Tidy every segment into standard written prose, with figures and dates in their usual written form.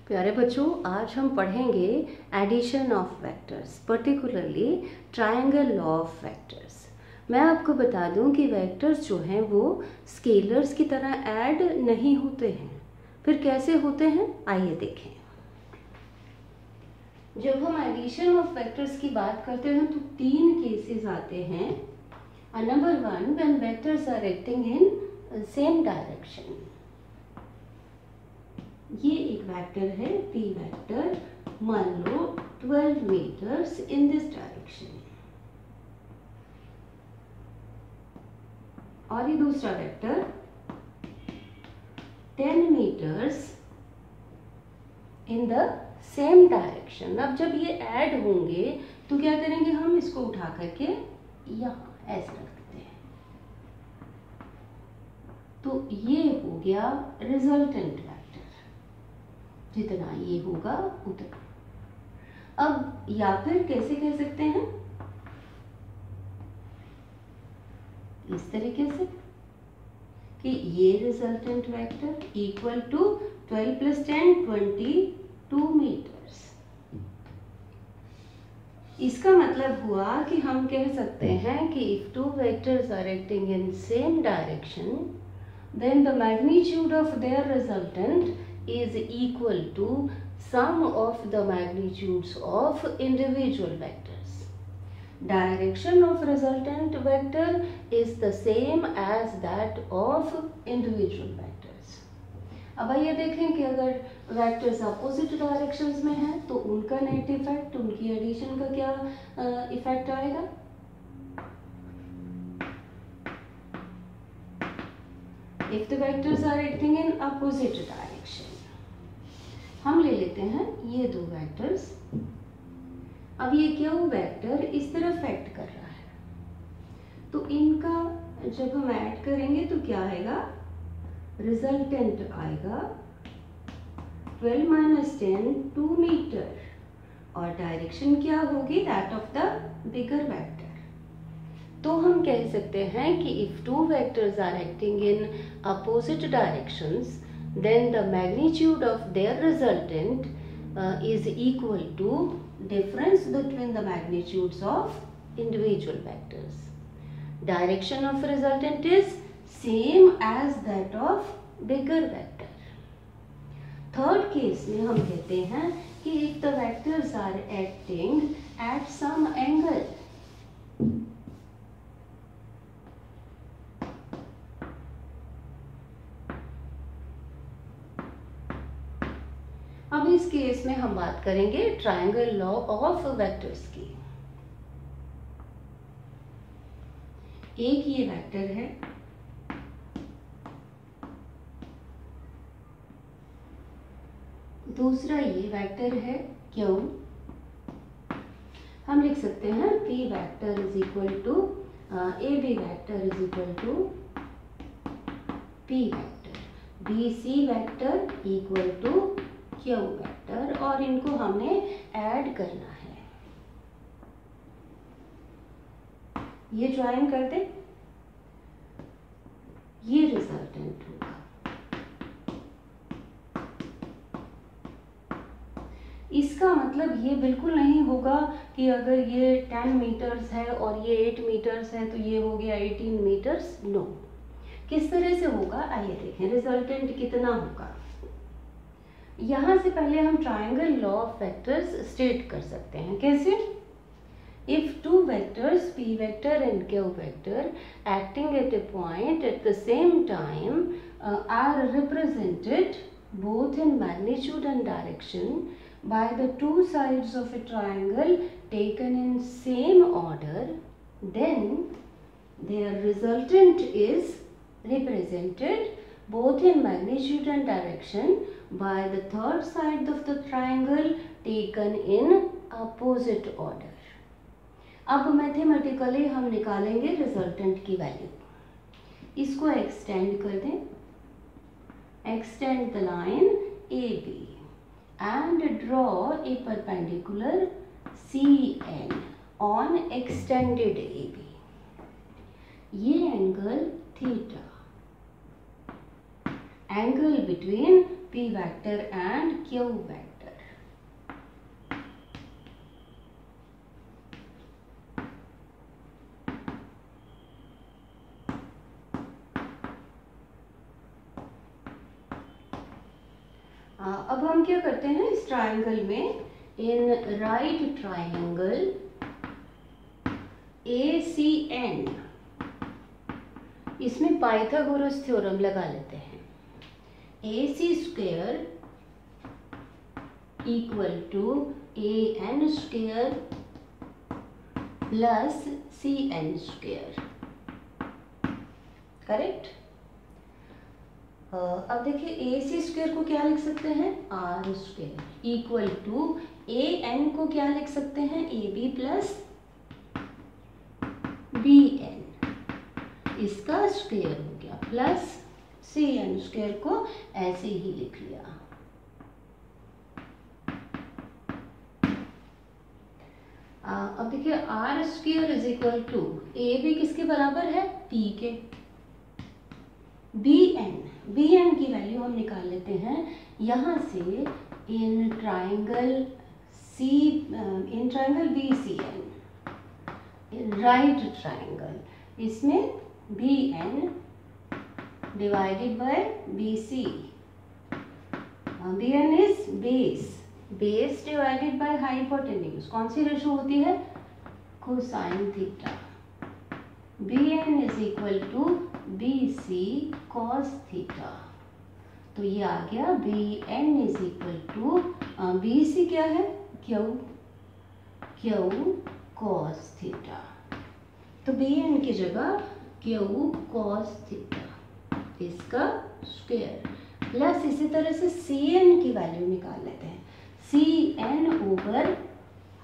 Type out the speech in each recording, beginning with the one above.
प्यारे बच्चों, आज हम पढ़ेंगे addition of vectors, particularly triangle law of vectors. मैं आपको बता दूं कि वेक्टर्स जो हैं वो स्केलर्स की तरह ऐड नहीं होते हैं। फिर कैसे होते हैं, आइए देखें। जब हम एडिशन ऑफ वेक्टर्स की बात करते हैं तो तीन केसेस आते हैं। Number 1, when vectors are acting in same direction. ये एक वेक्टर है p वेक्टर, मान लो 12 मीटर्स इन दिस डायरेक्शन, और ये दूसरा vector 10 meters in the same direction. अब जब ये ऐड होंगे तो क्या करेंगे, हम इसको उठा करके यहाँ ऐसे रख देते हैं। तो ये हो गया रिजल्टेंट वेक्टर, जितना ये होगा उतना। अब या फिर कैसे कह सकते हैं, इस तरीके से कि ये resultant vector equal to 12 + 10 22 meters. इसका मतलब हुआ कि हम कह सकते हैं कि if two vectors are acting in same direction, then the magnitude of their resultant is equal to sum of the magnitudes of individual vectors. Direction of resultant vector is the same as that of individual vectors. अब आइए देखें कि अगर vectors opposite directions में हैं तो उनका net effect, उनकी एडिशन का क्या इफेक्ट आएगा। If the vectors are acting in opposite direction, हम ले लेते हैं ये दो वेक्टर्स। अब ये क्या हो, वेक्टर इस तरफ एक्ट कर रहा है, तो इनका जब हम ऐड करेंगे तो क्या आएगा, रिजल्टेंट आएगा 12 - 10 2 मीटर, और डायरेक्शन क्या होगी, that of the bigger vector. तो हम कह सकते हैं कि if two vectors are acting in opposite directions, then the magnitude of their resultant is equal to difference between the magnitudes of individual vectors. Direction of resultant is same as that of bigger vector. Third case में हम कहते हैं कि if the vectors are acting at some angle, अब इस case में हम बात करेंगे ट्रायंगल लॉ ऑफ वेक्टर्स की। एक ये वेक्टर है, दूसरा ये वेक्टर है क्यू। हम लिख सकते हैं p vector is equal to ab vector is equal to p vector, bc vector equal to Q vector, और इनको हमने ऐड करना है। ये ज्वाइन कर दे, ये रिजल्टेंट होगा। इसका मतलब ये बिल्कुल नहीं होगा कि अगर ये 10 मीटर्स है और ये 8 मीटर्स है तो ये हो गया 18 मीटर्स। नो, किस तरह से होगा, आइए देखें रिजल्टेंट कितना होगा। यहाँ से पहले हम triangle law of vectors state कर सकते हैं। कैसे, if two vectors p vector and q vector acting at a point at the same time are represented both in magnitude and direction by the two sides of a triangle taken in same order, then their resultant is represented both in magnitude and direction by the third side of the triangle taken in opposite order. अब mathematically हम निकालेंगे resultant की value. इसको extend कर दें, extend the line AB and draw a perpendicular CN on extended AB. ये angle theta, angle between P vector and Q vector. अब हम क्या करते हैं इस ट्रायंगल में, इन राइट ट्रायंगल ACN, इसमें पाइथागोरस थ्योरम लगा लेते हैं। AC square equal to AN square plus CN square, correct. अब देखिए AC स्क्वायर को क्या लिख सकते हैं, R square equal to AN को क्या लिख सकते हैं, AB प्लस BN, इसका स्क्वायर हो गया, प्लस CN स्क्वायर को ऐसे ही लिख लिया। अब देखिए R square is equal to AB किसके बराबर है, P के। BN की वैल्यू हम निकाल लेते हैं यहाँ से, in triangle BCN, right triangle, इसमें BN divided by BC, BN is base divided by hypotenuse, कौन सी रेशो होती है, cosine theta. BN is equal to BC cos theta, तो ये आ गया BN is equal to, BC क्या है, Q cos थीटा, तो BN की जगह Q cos थीटा, इसका स्क्वायर, प्लस इसी तरह से CN की वैल्यू निकाल लेते हैं, CN over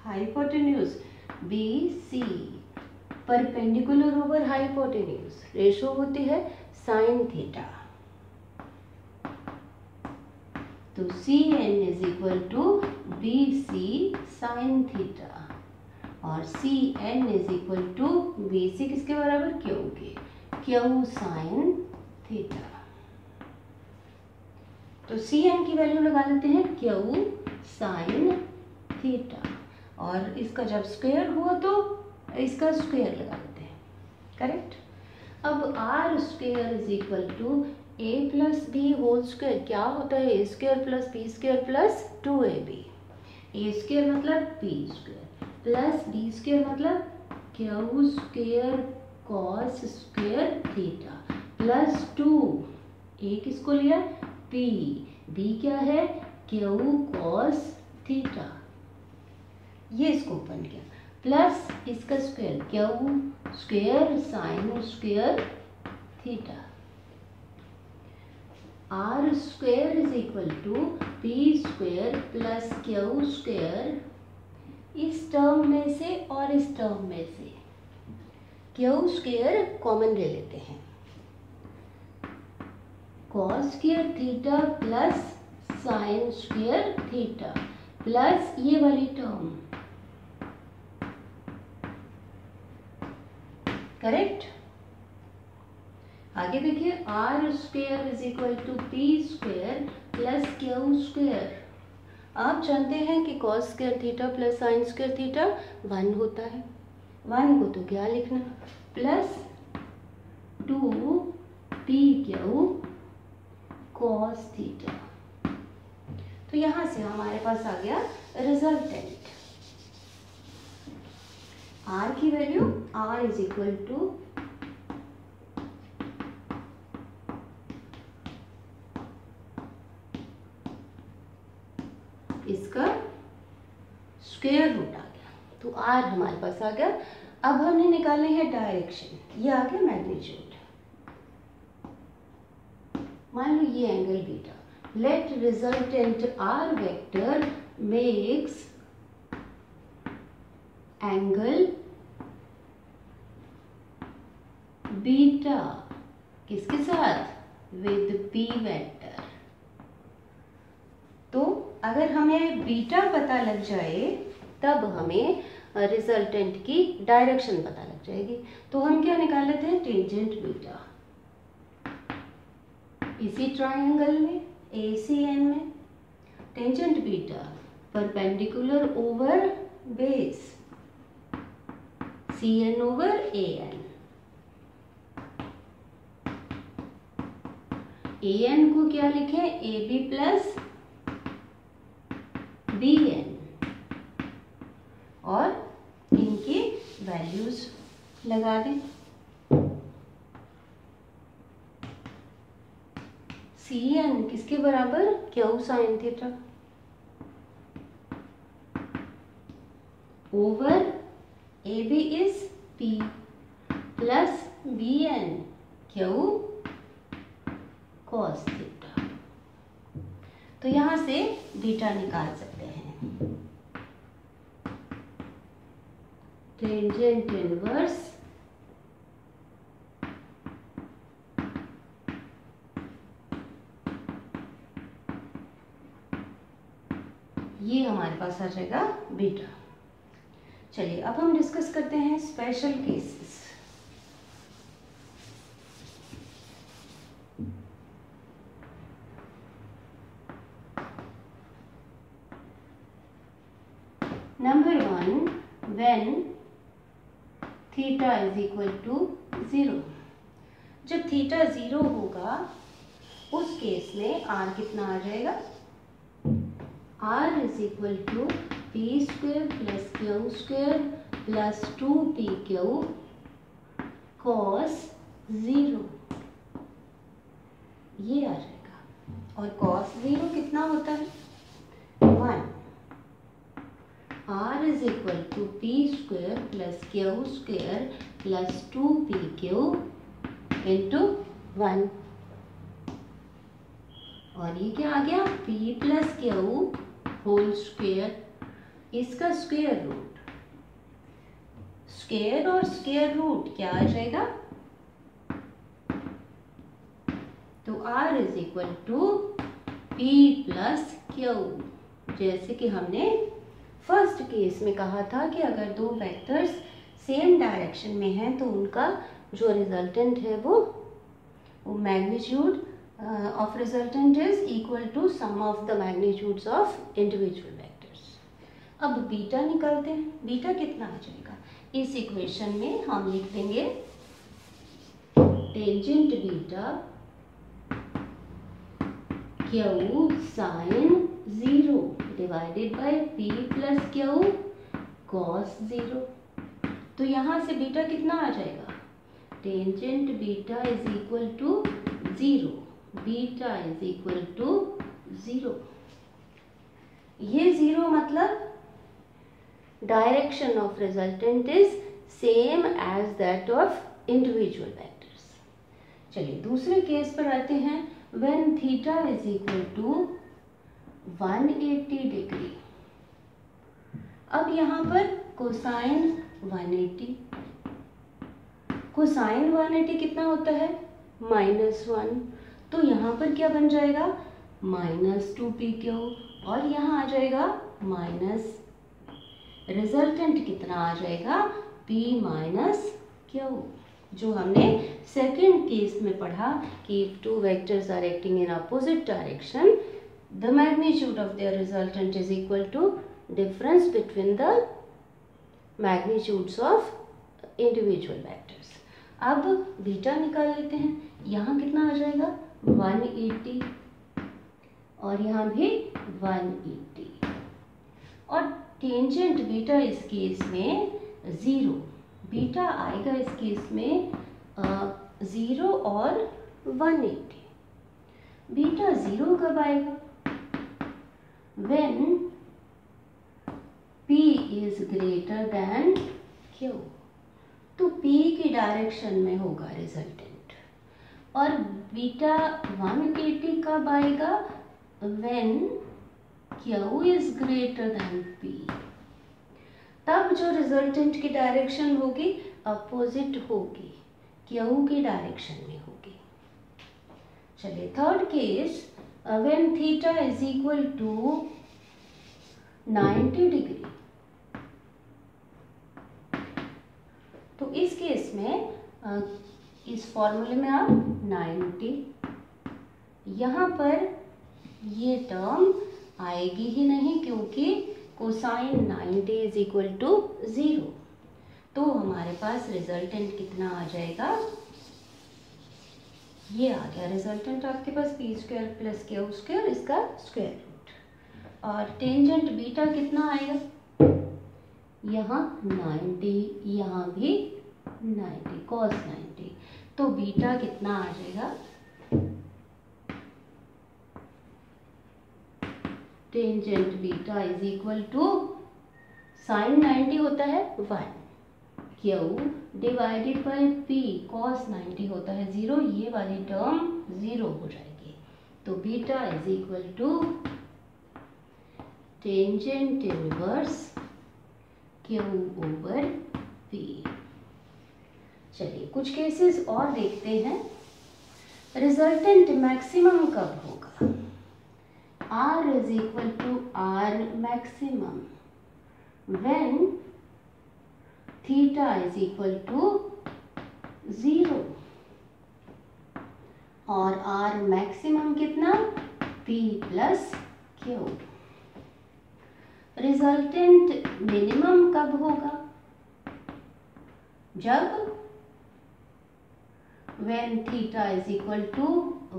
hypotenuse BC perpendicular over hypotenuse, ratio होती है साइन थीटा, तो CN is equal to BC sine theta, और CN is equal to BC किसके बराबर, Q के, Q साइन थीटा। तो CN की वैल्यू लगा लेते हैं Q साइन थीटा, और इसका जब स्क्वायर हुआ तो इसका स्क्वायर लगा लेते हैं, करेक्ट। अब R square is equal to A plus B whole square, क्या होता है, A square plus B square plus 2AB, A square मतलब B square plus B square मतलब Q square cos square theta plus 2, A किसको लिया, B क्या है, Q cos theta, ये इसको ओपन किया, प्लस इसका square Q square sine square theta, R square is equal to P square plus Q square, इस टर्म में से और इस टर्म में से Q स्क्वायर कॉमन ले लेते हैं, cos square theta plus sine square theta plus ये वाली टर्म, करेक्ट। आगे देखिए R square is equal to P square plus Q square, आप जानते हैं कि cos square theta plus sine square theta 1 होता है, 1 को तो क्या लिखना, प्लस 2PQ cos थीटा, तो यहां से हमारे पास आ गया रिजल्टेंट, R की value R is equal to इसका स्क्वायर रूट आ गया, तो R हमारे पास आ गया। अब हमने निकालनी है डायरेक्शन, ये आ गया मैग्नीट्यूड, मान लो ये angle beta, let resultant R vector makes angle beta किसके साथ, विद P वेक्टर। तो अगर हमें बीटा पता लग जाए तब हमें रिजल्टेंट की डायरेक्शन पता लग जाएगी, तो हम क्या निकाल लेते हैं, टेंजेंट बीटा। इसी ट्रायंगल में ACN में, tangent beta perpendicular over base CN over AN। AN को क्या लिखें, AB प्लस BN, और इनकी वैल्यूज लगा दें। CN किसके बराबर, Q sine theta over AB is P plus BN Q cos theta. तो यहां से बीटा निकाल सकते हैं। टेंजेंट इनवर्स ये हमारे पास आ जाएगा बीटा। चलिए अब हम डिस्कस करते हैं special cases. Number 1, when theta is equal to 0। जब थीटा 0 होगा उस केस में आर कितना आ जाएगा, R is equal to P square plus Q square plus 2pq cos 0, ये आ जाएगा। और कॉस 0 कितना होता है, 1। R is equal to P square plus Q square plus 2pq into 1, और ये क्या आ गया, p plus Q whole square, इसका स्क्वेयर रूट। स्क्वेयर और स्क्वेयर रूट क्या आ जाएगा, तो r is equal to p plus Q. जैसे कि हमने फर्स्ट केस में कहा था कि अगर दो वेक्टर्स सेम डायरेक्शन में हैं तो उनका जो रिजल्टेंट है वो magnitude of resultant is equal to sum of the magnitudes of individual vectors. अब बीटा निकालते हैं, बीटा कितना आ जाएगा, इस इक्वेशन में हम लिख देंगे tangent beta Q sine 0 divided by p plus Q cos 0। तो यहां से बीटा कितना आ जाएगा, tangent beta is equal to 0, beta is equal to 0। ये 0 मतलब direction of resultant is same as that of individual vectors. चलिए दूसरे केस पर आते हैं। When theta is equal to 180 degree. अब यहाँ पर कोसाइन 180, कोसाइन 180 कितना होता है, -1। तो यहाँ पर क्या बन जाएगा, -2pq, और यहाँ आ जाएगा माइनस, रिजल्टेंट कितना आ जाएगा, p माइनस q। जो हमने सेकेंड केस में पढ़ा कि if two vectors are acting in opposite direction, the magnitude of their resultant is equal to difference between the magnitudes of individual vectors। अब बीटा निकाल लेते हैं। यहाँ कितना आ जाएगा, 180, और यहाँ भी 180, और टेंजेंट बीटा इस केस में 0, बीटा आएगा इस केस में 0 और 180। बीटा 0 कब आएगा, when p is greater than q। तो p की डायरेक्शन में होगा रिजल्टेंट। और बीटा 180 कब आएगा, when q is greater than p। तब जो रिजल्टेंट की डायरेक्शन होगी अपोजिट होगी, q की डायरेक्शन में होगी। चलिए third case, when theta is equal to 90 degree. तो इस केस में इस फॉर्मूले में आप 90, यहाँ पर ये टर्म आएगी ही नहीं, क्योंकि कोसाइन 90 इज इक्वल टू 0। तो हमारे पास रिजल्टेंट कितना आ जाएगा, ये आ गया रिजल्टेंट आपके पास P square plus Q square, इसका स्क्वायर रूट। और टेंजेंट बीटा कितना आएगा, यहाँ 90, यहाँ भी 90 cos 90, तो बीटा कितना आ जाएगा, tangent beta is equal to sine 90 होता है 1, Q divided by P cos 90 होता है 0, ये वाली टर्म 0 हो जाएगी। तो beta is equal to tangent inverse Q over P. चलिए कुछ केसेस और देखते हैं। रिजल्टेंट मैक्सिमम कब होगा, R is equal to R maximum when theta is equal to 0, और R maximum कितना, P plus Q। Resultant minimum कब होगा, जब when theta is equal to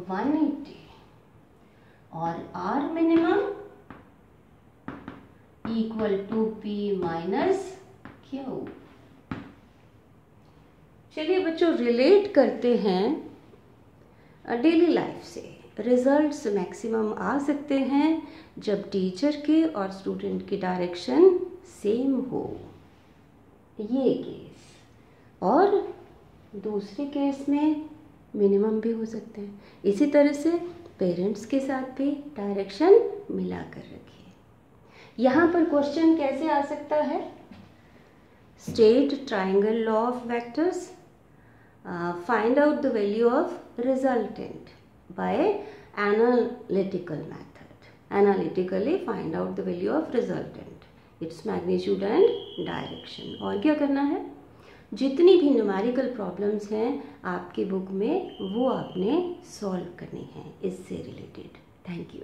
180, और R minimum equal to P minus Q। चलिए बच्चों रिलेट करते हैं डेली लाइफ से। रिजल्ट्स मैक्सिमम आ सकते हैं जब टीचर के और स्टूडेंट की डायरेक्शन सेम हो, ये केस, और दूसरे केस में मिनिमम भी हो सकते हैं। इसी तरह से पेरेंट्स के साथ भी डायरेक्शन मिला कर रखिए। यहाँ पर क्वेश्चन कैसे आ सकता है, state triangle law of vectors, find out the value of resultant by analytical method, analytically find out the value of resultant, its magnitude and direction. और क्या करना है, जितनी भी न्यूमेरिकल प्रॉब्लम्स हैं आपकी बुक में वो आपने सॉल्व करनी है इससे रिलेटेड। Thank you.